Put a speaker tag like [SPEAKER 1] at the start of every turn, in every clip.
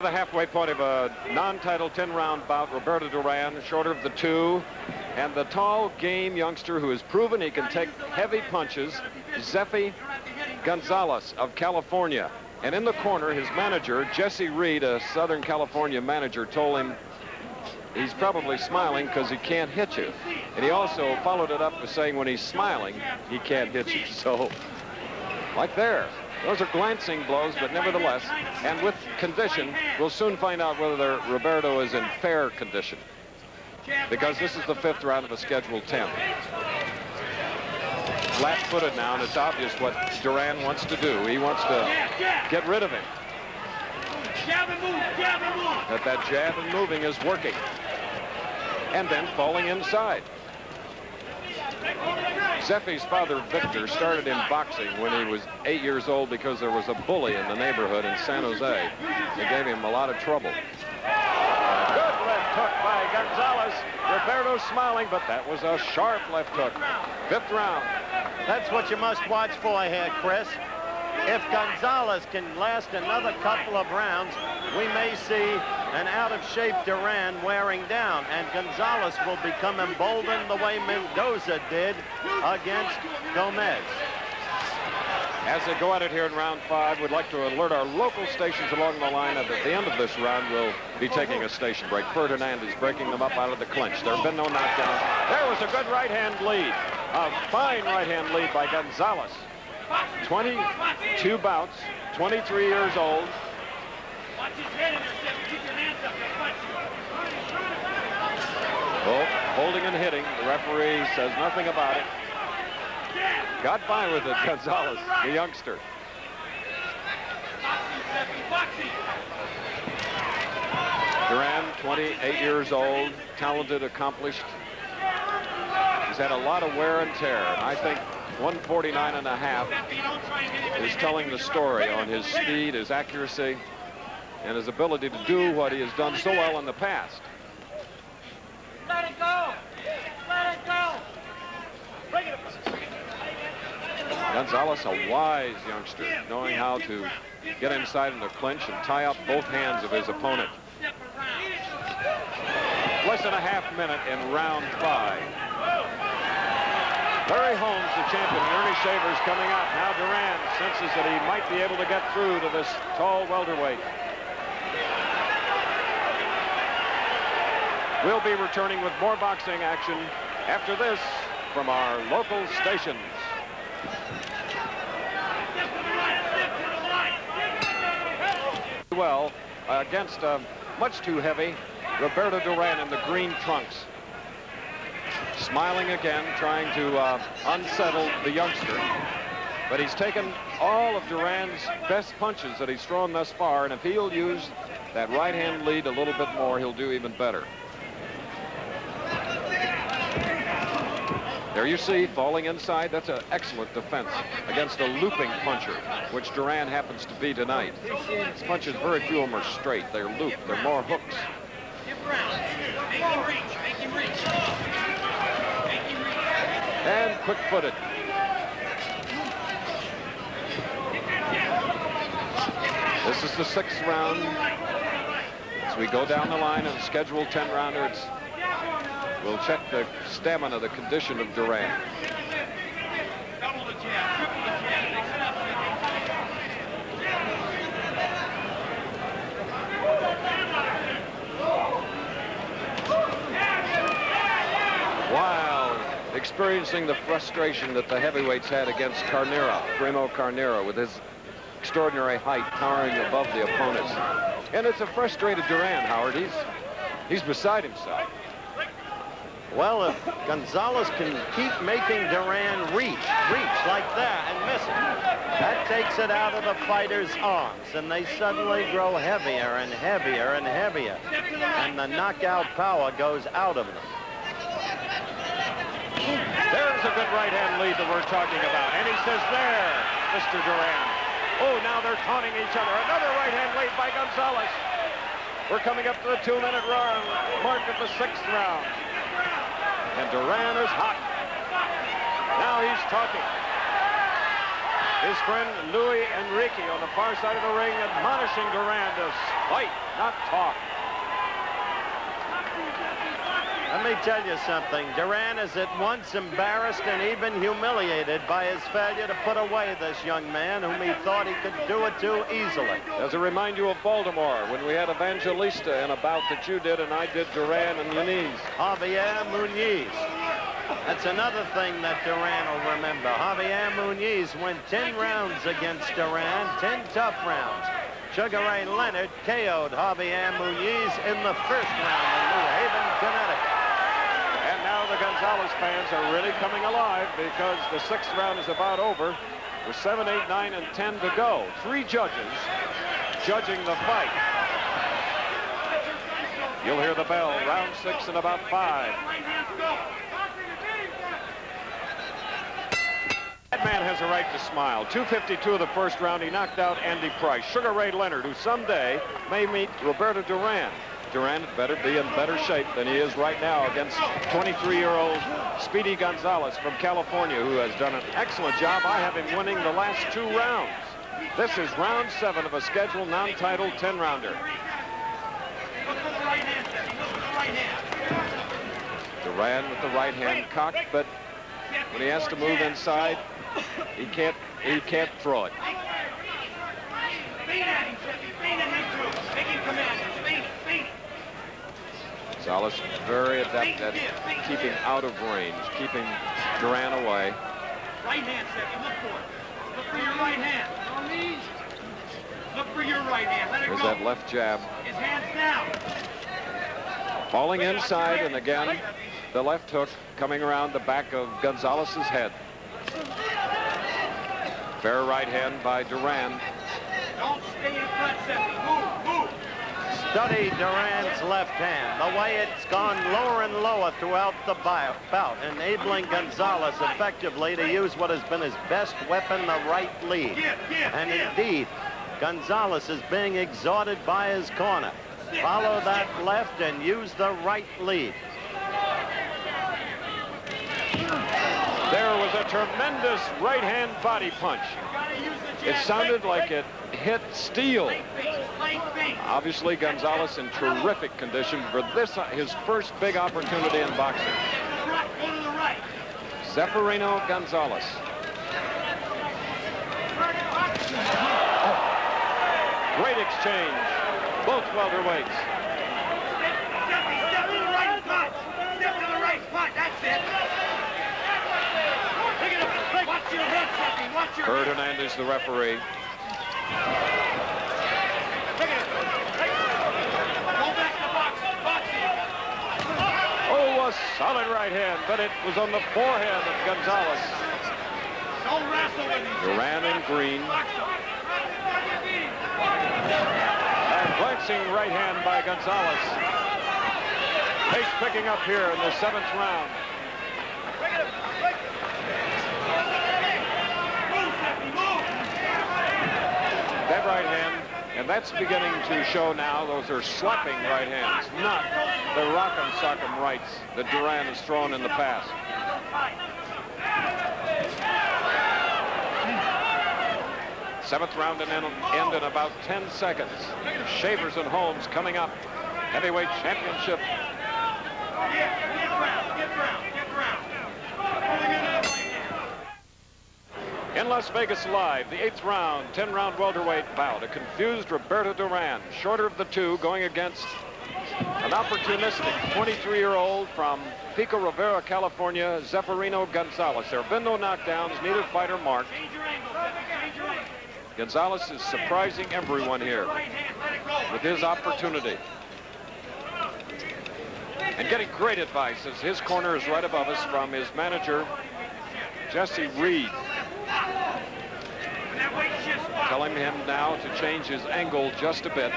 [SPEAKER 1] The halfway point of a non-title 10-round bout, Roberto Duran, shorter of the two, and the tall, game youngster who has proven he can take heavy punches, Zefferino Gonzalez of California. And in the corner, his manager, Jesse Reed, a Southern California manager, told him he's probably smiling because he can't hit you. And he also followed it up with saying when he's smiling, he can't hit you. So, like there. Those are glancing blows, but nevertheless, and with condition, we'll soon find out whether Roberto is in fair condition, because this is the 5th round of a scheduled 10. Flat-footed now, and it's obvious what Duran wants to do. He wants to get rid of him. That jab and moving is working. And then falling inside. Zeffy's father, Victor, started in boxing when he was 8 years old because there was a bully in the neighborhood in San Jose. It gave him a lot of trouble. Good left hook by Gonzalez. Roberto smiling, but that was a sharp left hook. 5th round.
[SPEAKER 2] That's what you must watch for here, Chris. If Gonzalez can last another couple of rounds, we may see an out-of-shape Duran wearing down, and Gonzalez will become emboldened the way Mendoza did against Gomez.
[SPEAKER 1] As they go at it here in round 5, we'd like to alert our local stations along the line that at the end of this round, we'll be taking a station break. Ferdinand is breaking them up out of the clinch. There have been no knockdowns. There was a good right-hand lead. A fine right-hand lead by Gonzalez. 22 bouts, 23 years old. Oh, holding and hitting. The referee says nothing about it. Got by with it, Gonzalez, the youngster. Duran, 28 years old, talented, accomplished. He's had a lot of wear and tear. And I think 149.5 is telling the story on his speed, his accuracy, and his ability to do what he has done so well in the past.
[SPEAKER 3] Let it go! Let it go! Bring it up.
[SPEAKER 1] Gonzalez, a wise youngster, knowing how to get inside in the clinch and tie up both hands of his opponent. Less than a half minute in round 5. Larry Holmes, the champion, Ernie Shavers coming out. Now Duran senses that he might be able to get through to this tall welterweight. We'll be returning with more boxing action after this from our local stations. Well, against much too heavy Roberto Duran in the green trunks. Smiling again, trying to unsettle the youngster. But he's taken all of Duran's best punches that he's thrown thus far, and if he'll use that right-hand lead a little bit more, he'll do even better. There you see, falling inside, that's an excellent defense against a looping puncher, which Duran happens to be tonight. His punches, very few of them are straight. They're looped. They're more hooks. And quick-footed. This is the 6th round. As we go down the line in a scheduled 10-rounder, we'll check the stamina, the condition of Duran. While experiencing the frustration that the heavyweights had against Primo Carnera, with his extraordinary height towering above the opponents. And it's a frustrated Duran, Howard. He's beside himself.
[SPEAKER 2] Well, if Gonzalez can keep making Duran reach like that and miss it, that takes it out of the fighter's arms, and they suddenly grow heavier and heavier and heavier, and the knockout power goes out of them.
[SPEAKER 1] There's a good right-hand lead that we're talking about, and he says, there, Mr. Duran. Oh, now they're taunting each other. Another right-hand lead by Gonzalez. We're coming up to the 2-minute mark of the 6th round. And Duran is hot. Now he's talking. His friend Louis Enrique on the far side of the ring admonishing Duran to fight, not talk.
[SPEAKER 2] Let me tell you something. Duran is at once embarrassed and even humiliated by his failure to put away this young man whom he thought he could do it to easily.
[SPEAKER 1] Does it remind you of Baltimore when we had Evangelista in a bout that you did and I did Duran and Muniz?
[SPEAKER 2] Javier Muniz. That's another thing that Duran will remember. Javier Muniz went 10 rounds against Duran, 10 tough rounds. Sugar Ray Leonard KO'd Javier Muniz in the first round in New Haven, Connecticut.
[SPEAKER 1] And now the Gonzalez fans are really coming alive because the 6th round is about over with 7, 8, 9, and 10 to go. 3 judges judging the fight. You'll hear the bell, round 6 in about 5. That man has a right to smile. 2:52 of the first round, he knocked out Andy Price. Sugar Ray Leonard, who someday may meet Roberto Duran. Duran had better be in better shape than he is right now against 23-year-old Speedy Gonzalez from California, who has done an excellent job. I have him winning the last 2 rounds. This is round 7 of a scheduled non-titled 10-rounder. Duran with the right hand cocked, but when he has to move inside, he can't throw it. Gonzalez very adept at keeping out of range, keeping Duran away.
[SPEAKER 3] Right hand, Seffi, look for it. Look for your right hand. Look for your right hand. Let it
[SPEAKER 1] There's
[SPEAKER 3] go.
[SPEAKER 1] that left jab.
[SPEAKER 3] His hands down.
[SPEAKER 1] Falling inside, and again, the left hook coming around the back of Gonzalez's head. Fair right hand by Duran.
[SPEAKER 3] Don't stay in front, Seffi. Move.
[SPEAKER 2] Study Duran's left hand, the way it's gone lower and lower throughout the bout, enabling Gonzalez effectively to use what has been his best weapon, the right lead. And indeed, Gonzalez is being exhorted by his corner. Follow that left and use the right lead.
[SPEAKER 1] There was a tremendous right-hand body punch. It sounded like it hit steel. Obviously, Gonzalez in terrific condition for this, his first big opportunity in boxing. Zefferino Gonzalez. Great exchange, both welterweights.
[SPEAKER 3] Step to the right punch. Step to the right punch. That's it. Watch your head, Seffi. Watch your
[SPEAKER 1] Bert
[SPEAKER 3] head.
[SPEAKER 1] Hernandez, the referee. Oh, a solid right hand, but it was on the forehead of Gonzalez.
[SPEAKER 3] Don't wrestle with him.
[SPEAKER 1] Duran in green. And glancing right hand by Gonzalez. Pace picking up here in the 7th round. That right hand, and that's beginning to show now. Those are slapping right hands, not the rock'em sock'em rights that Duran has thrown in the past. Seventh round and end in about 10 seconds. Shavers and Holmes coming up. Heavyweight championship. In Las Vegas live, the 8th round, 10-round welterweight bout. A confused Roberto Duran, shorter of the two, going against an opportunistic 23-year-old from Pico Rivera, California, Zefferino Gonzalez. There have been no knockdowns, neither fighter marked. Gonzalez is surprising everyone here with his opportunity. And getting great advice as his corner is right above us from his manager, Jesse Reed. Telling him now to change his angle just a bit.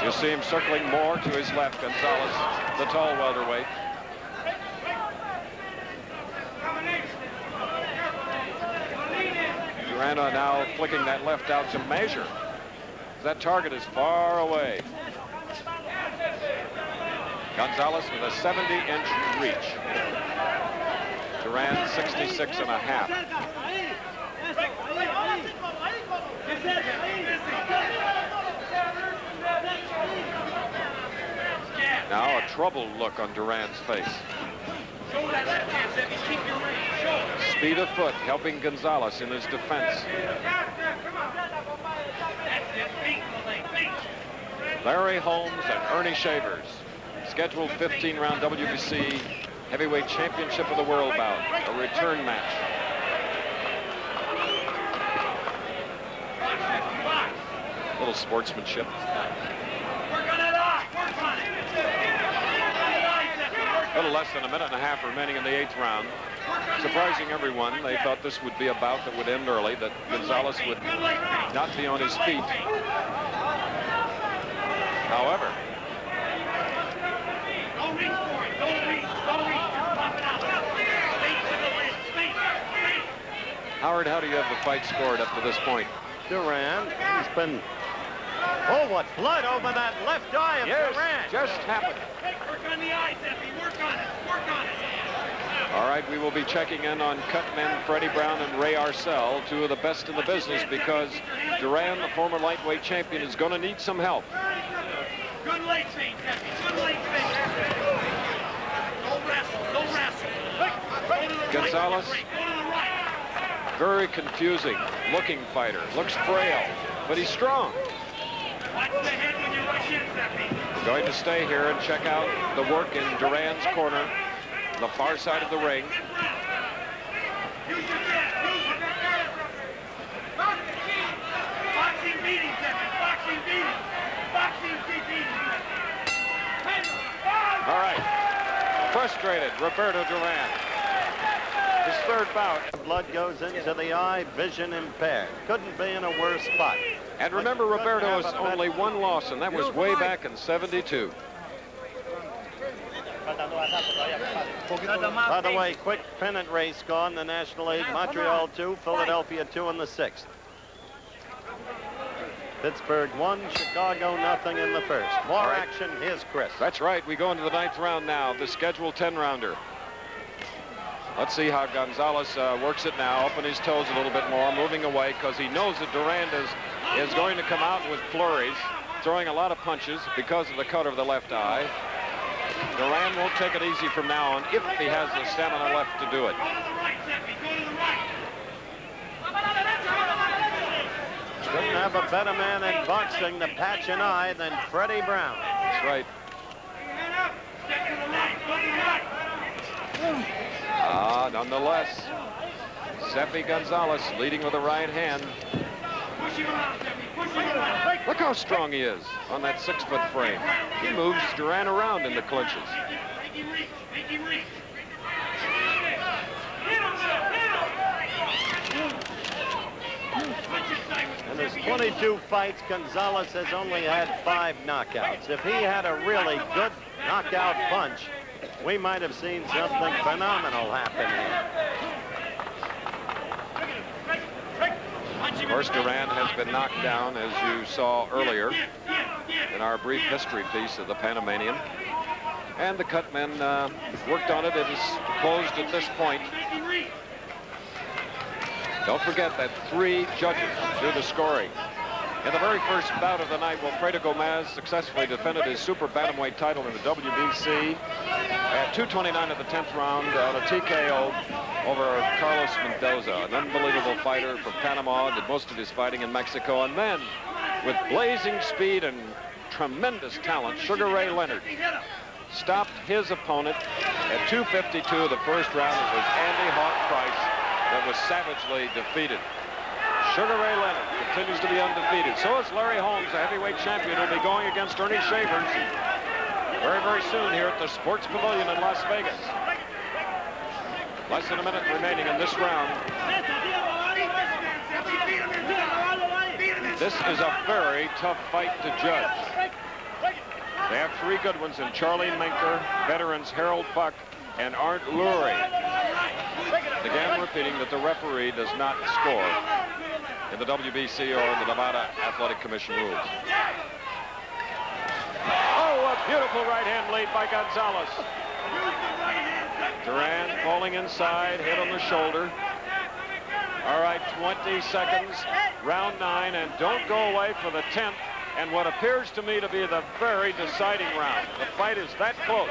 [SPEAKER 1] You see him circling more to his left, Gonzalez, the tall welterweight. Duran now flicking that left out to measure. That target is far away. Gonzalez with a 70-inch reach. Duran 66 and a half. Now a troubled look on Duran's face. Speed of foot helping Gonzalez in his defense. Larry Holmes and Ernie Shavers. Scheduled 15-round WBC Heavyweight Championship of the World bout. A return match. A little sportsmanship. A little less than a minute and a half remaining in the 8th round. Surprising everyone, they thought this would be a bout that would end early, that Gonzalez would not be on his feet. However, Howard, how do you have the fight scored up to this point?
[SPEAKER 2] Duran, he's been... Oh, what blood over that left eye of Duran.
[SPEAKER 1] Just happened.
[SPEAKER 3] Work on the eyes, Effie. Work on it. Work on it.
[SPEAKER 1] All right, we will be checking in on cutmen Freddie Brown and Ray Arcel, two of the best in the business, because Duran, the former lightweight champion, is going to need some help.
[SPEAKER 3] Good leg feint, Effie. Good leg feint. Don't wrestle. Don't wrestle.
[SPEAKER 1] Gonzalez,
[SPEAKER 3] Go to the right.
[SPEAKER 1] very confusing looking fighter. Looks frail, but he's strong.
[SPEAKER 3] Watch the head when you rush in, Effie.
[SPEAKER 1] We're going to stay here and check out the work in Duran's corner, the far side of the ring.
[SPEAKER 3] Use your gas. Use your gas. Boxing beatings, Effie. Boxing beatings. Boxing beatings.
[SPEAKER 1] All right. Frustrated, Roberto Duran. His third bout.
[SPEAKER 2] Blood goes into the eye, vision impaired. Couldn't be in a worse spot.
[SPEAKER 1] And remember, Roberto has only one loss, and that was way back in '72.
[SPEAKER 2] By the way, quick pennant race gone, the National League. Montreal 2, Philadelphia 2 in the 6th. Pittsburgh 1, Chicago nothing in the 1st. More action, here's Chris.
[SPEAKER 1] That's right, we go into the 9th round now, the scheduled 10-rounder. Let's see how Gonzalez works it now, open his toes a little bit more, moving away, because he knows that Duran is going to come out with flurries, throwing a lot of punches because of the cut of the left eye. Duran won't take it easy from now on if he has the stamina left to do it.
[SPEAKER 2] Couldn't have a better man in boxing to patch an eye than Freddie Brown.
[SPEAKER 1] That's right. Nonetheless, Zeffi Gonzalez leading with the right hand. Look how strong he is on that 6-foot frame. He moves Duran around in the clinches.
[SPEAKER 2] In his 22 fights, Gonzalez has only had 5 knockouts. If he had a really good knockout punch, we might have seen something phenomenal happen here.
[SPEAKER 1] Of course, Duran has been knocked down, as you saw earlier in our brief history piece of the Panamanian. And the cutmen worked on it. It is closed at this point. Don't forget that 3 judges do the scoring. In the very first bout of the night, Wilfredo Gomez successfully defended his super bantamweight title in the WBC at 2:29 of the 10th round on a TKO over Carlos Mendoza, an unbelievable fighter from Panama, did most of his fighting in Mexico. And then, with blazing speed and tremendous talent, Sugar Ray Leonard stopped his opponent at 2:52 of the first round. It was Andy Hawk Price that was savagely defeated. Sugar Ray Leonard continues to be undefeated. So is Larry Holmes, the heavyweight champion, who will be going against Ernie Shavers very, very soon here at the Sports Pavilion in Las Vegas. Less than a minute remaining in this round. This is a very tough fight to judge. They have 3 good ones in Charlie Minker, veterans Harold Buck, and Art Lurie. Again, repeating that the referee does not score in the WBC or in the Nevada Athletic Commission rules. Oh, Oh, a beautiful right hand lead by Gonzalez. Duran falling inside, hit on the shoulder. All right, 20 seconds, round 9, and don't go away for the 10th, and what appears to me to be the very deciding round. The fight is that close.